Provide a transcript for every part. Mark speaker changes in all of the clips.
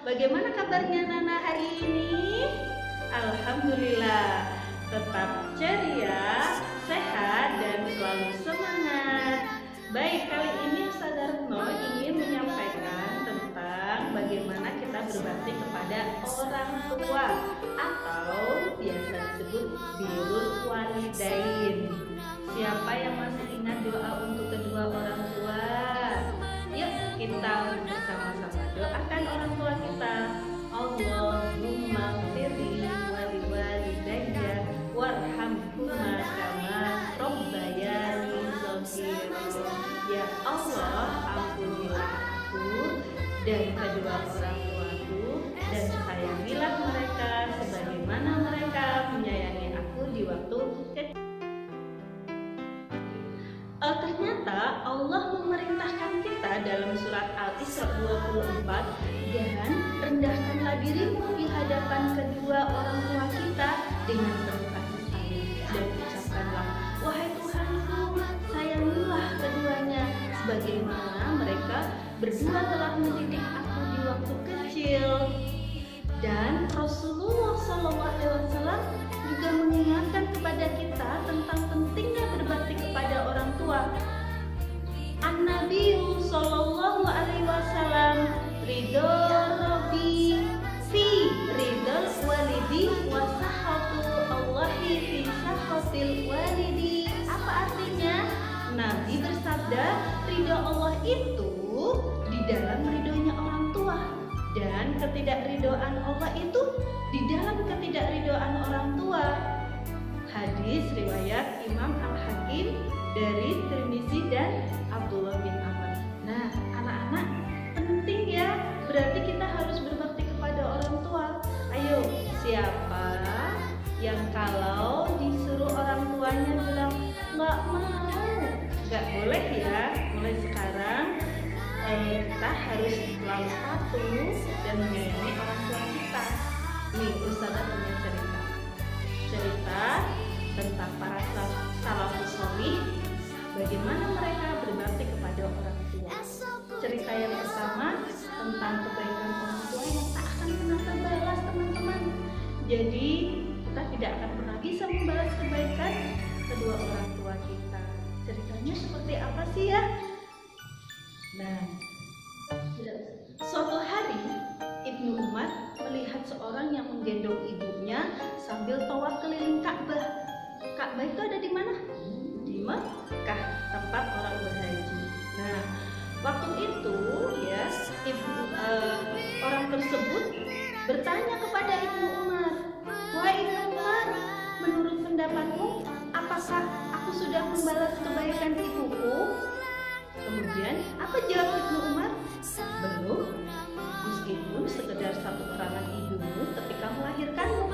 Speaker 1: Bagaimana kabarnya Nana hari ini? Alhamdulillah, tetap ceria, sehat, dan selalu semangat. Baik, kali ini Ustazah Retno ingin menyampaikan tentang bagaimana kita berbakti kepada orang tua atau biasa disebut birrul walidain. Siapa yang masih ingat doa untuk kedua orang tua? Yuk kita bersama-sama doakan orang tua kita. Allahumma firli wali walidayya warhamhuma kama rabbayani shaghira. Ya Allah, ampunilah aku dan kedua orang tuaku dan sayangilah mereka sebagaimana mereka menyayangi aku di waktu kecil. Ternyata Allah memerintahkan kita dalam surat Al-Isra 24, dan rendahkanlah dirimu di hadapan kedua orang tua kita dengan penuh kasih sayang, dan ucapkanlah, wahai Tuhanku, sayangilah keduanya sebagaimana mereka berdua telah mendidik aku di waktu kecil. Dan Rasulullah SAW juga mengingatkan kepada kita tentang pentingnya berbakti kepada orang tua. An-Nabi sallallahu alaihi wasallam ridho Rabbi fi ridho walidi wa sahatu Allahi fi sahatil walidi. Apa artinya? Nabi bersabda, ridho Allah itu di dalam ridhonya orang tua, dan ketidakridhoan Allah itu di dalam ketidakridhoan orang tua. Hadis riwayat Imam Al-Hakim dari Tirmizi dan Abdullah bin Amr. Nah, anak-anak, penting ya, berarti kita harus berbakti kepada orang tua. Ayo, siapa yang kalau disuruh orang tuanya bilang nggak mau? Nggak boleh ya. Mulai sekarang kita harus selalu patuh dan menyayangi orang tua kita. Nih, Ustazah punya cerita tentang para salafus sholih, bagaimana mereka berbakti kepada orang tua. Cerita yang pertama tentang kebaikan orang tua yang tak akan pernah terbalas, teman-teman. Jadi kita tidak akan pernah bisa membalas kebaikan kedua orang tua kita. Ceritanya seperti apa sih ya? Nah, suatu hari Ibnu Umar melihat seorang yang menggendong ibunya sambil tawaf keliling Ka'bah. Ka'bah itu ada di mana? Di Mekah, tempat orang berhaji. Nah, waktu itu ya orang tersebut bertanya kepada Ibnu Umar, wahai Ibnu Umar, menurut pendapatmu, apakah aku sudah membalas kebaikan ibuku? Kemudian apa jawab Ibnu Umar? Belum, meskipun sekedar satu kerangan ibumu ketika melahirkanmu.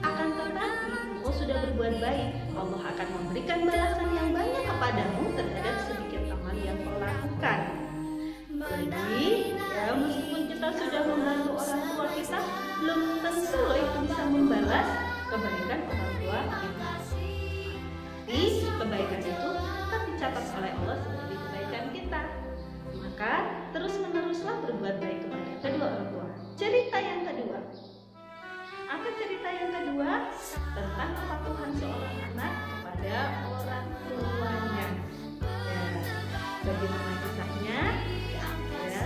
Speaker 1: Akan tetapi engkau sudah berbuat baik, Allah akan memberikan balasan yang banyak kepadamu terhadap sedikit amal yang kau lakukan. Jadi ya, meskipun kita sudah membantu orang tua kita, belum tentu loh itu bisa membalas kebaikan orang tua kita. Tapi kebaikan itu tetap dicatat oleh Allah seperti kebaikan kita. Maka terus meneruslah berbuat baik kepada kedua orang tua. Cerita yang kedua. Apa cerita yang kedua? Tentang kepatuhan seorang anak kepada orang tuanya. Ya, bagaimana kisahnya? Ya,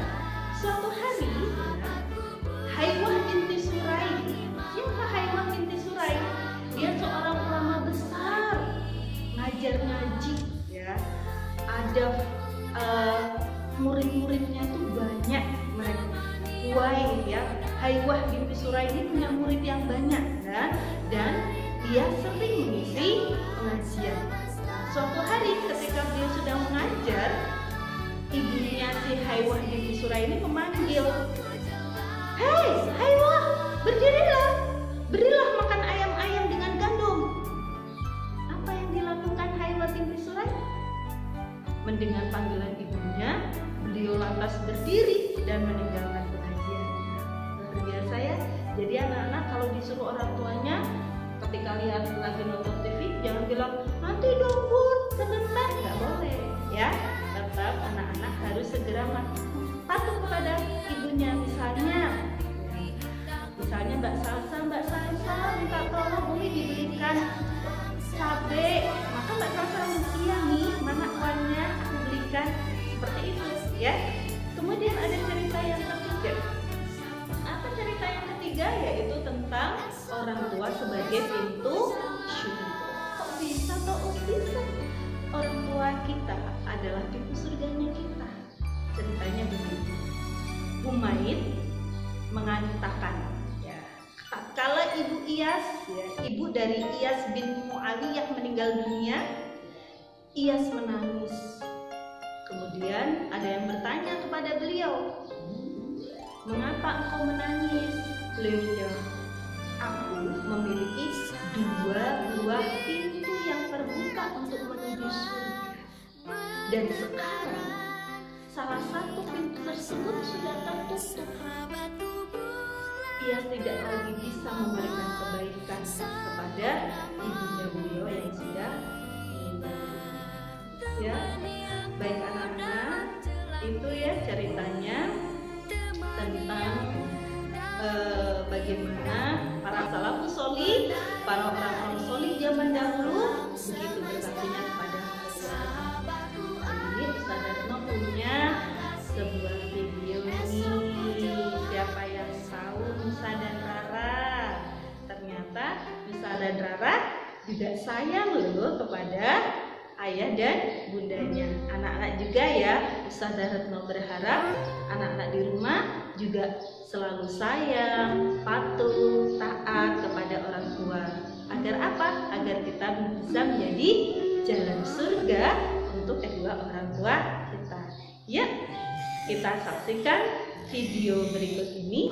Speaker 1: suatu hari Haywah binti Surai. Siapa Haywah binti Surai? Dia seorang ulama besar, ngajar ngaji. Ya, ada murid-muridnya tuh banyak mereka. Ya, Haywah binti Surai ini punya murid yang banyak ya, dan dia sering mengisi pengajian. Suatu hari ketika dia sedang mengajar, ibunya si Haywah binti Surai ini memanggil, hei Haywah, berdirilah, berilah makan ayam-ayam dengan gandum. Apa yang dilakukan Haywah binti Surai? Mendengar panggilan ibunya, beliau lantas berdiri dan meninggalkan pengajian. Luar biasa ya. Jadi anak-anak kalau disuruh orang tuanya ketika lihat lagi nonton TV, jangan bilang nanti dong Bun, sebentar, nggak boleh ya. Tetap anak-anak harus segera patuh kepada ibunya. Misalnya Mbak Salsa minta tolong Umi dibelikan cabai. Maka Mbak Salsa, iya nih, mana uangnya, aku belikan. Seperti itu ya. Kemudian ada cerita yang ketiga. Apa cerita yang ketiga? Yaitu tentang orang tua sebagai pintu surga. Kok bisa? Orang tua kita adalah pintu surganya kita. Ceritanya begini. Humaid mengatakan, ya, kala Ibu Iyas, ya, ibu dari Iyas bin Muawiyah meninggal dunia, Iyas menangis. Kemudian ada yang bertanya kepada beliau, mengapa engkau menangis? Beliau menjawab, aku memiliki 2 buah pintu yang terbuka untuk menuju surga. Dan sekarang salah satu pintu tersebut sudah tertutup. Ia tidak lagi bisa memberikan kebaikan kepada ibunya beliau yang sudah meninggal. Ya, baik anak-anak, itu ya ceritanya tentang bagaimana para salafus sholih, para orang-orang sholih zaman dahulu begitu berbaktinya kepada manusia. Ini Ustaz Retno punya sebuah video nih. Siapa yang tahu Nusa dan Rara? Ternyata Nusa dan Rara juga sayang loh kepada ayah dan bundanya. Anak-anak juga ya, Ustaz Retno berharap anak-anak di rumah juga selalu sayang, patuh, taat kepada orang tua. Agar apa? Agar kita bisa menjadi jalan surga untuk kedua orang tua kita. Ya, kita saksikan video berikut ini.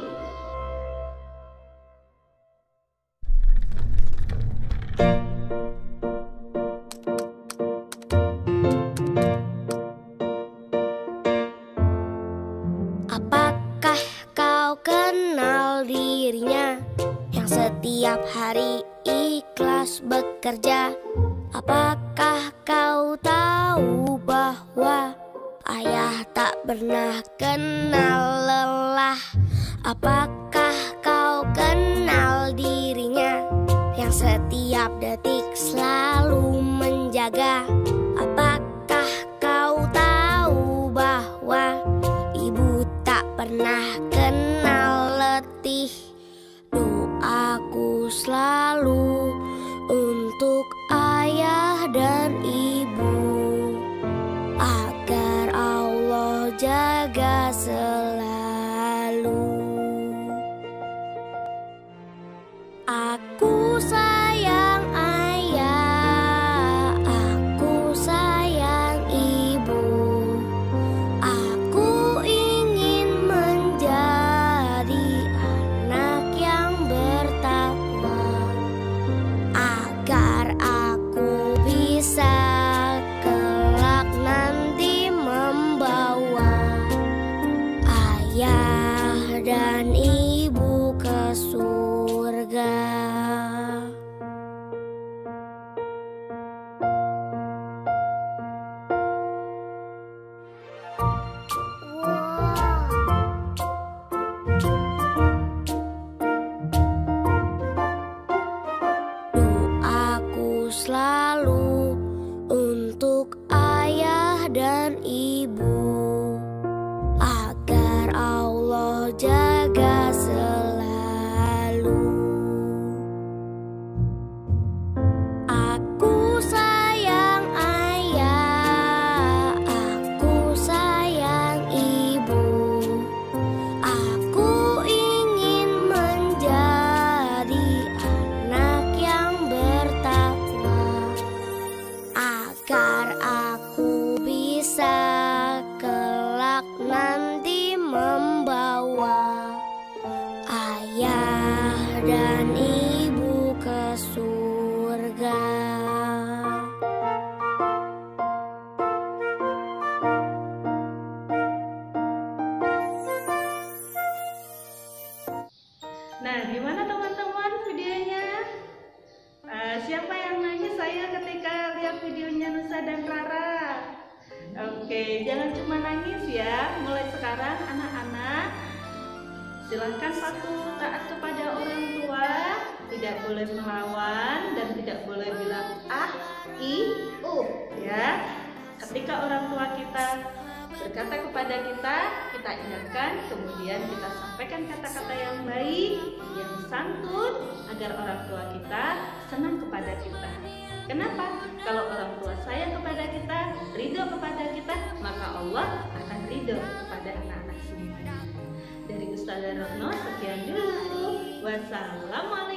Speaker 2: Apakah kau kenal dirinya yang setiap hari ikhlas bekerja? Apakah kau tahu bahwa ayah tak pernah kenal lelah? Apakah kau kenal dirinya yang setiap detik selalu menjaga? Apakah kau tahu bahwa ibu tak pernah kenal letih? Doaku selalu untuk ayah dan ibu, agar Allah jaga selalu. Aku sayang ayah, aku sayang ibu. Aku ingin menjadi anak yang bertakwa, agar aku bisa kelak nanti membawa ayah dan ibu ke surga. Doaku selalu untuk ayah dan ibu, agar Allah jaga selalu. Aku sayang ayah, aku sayang ibu. Aku ingin menjadi anak yang bertakwa, agar aku bisa kelak nanti membawa ayah dan ibu ke surga.
Speaker 1: Nah, gimana teman-teman videonya? Siapa yang nangis saya ketika lihat videonya Nusa dan Rara? Oke, jangan cuma nangis ya. Mulai sekarang anak-anak Silahkan patuh taat kepada orang tua, tidak boleh melawan dan tidak boleh bilang ah, i, ya. Ketika orang tua kita berkata kepada kita ingatkan, kemudian kita sampaikan kata-kata yang baik, yang santun, agar orang tua kita senang kepada kita. Kenapa? Kalau orang tua sayang kepada kita, ridho kepada kita, maka Allah akan ridho kepada anak-anak semuanya. Dari Ustazah Retno, sekian dulu. Wassalamualaikum.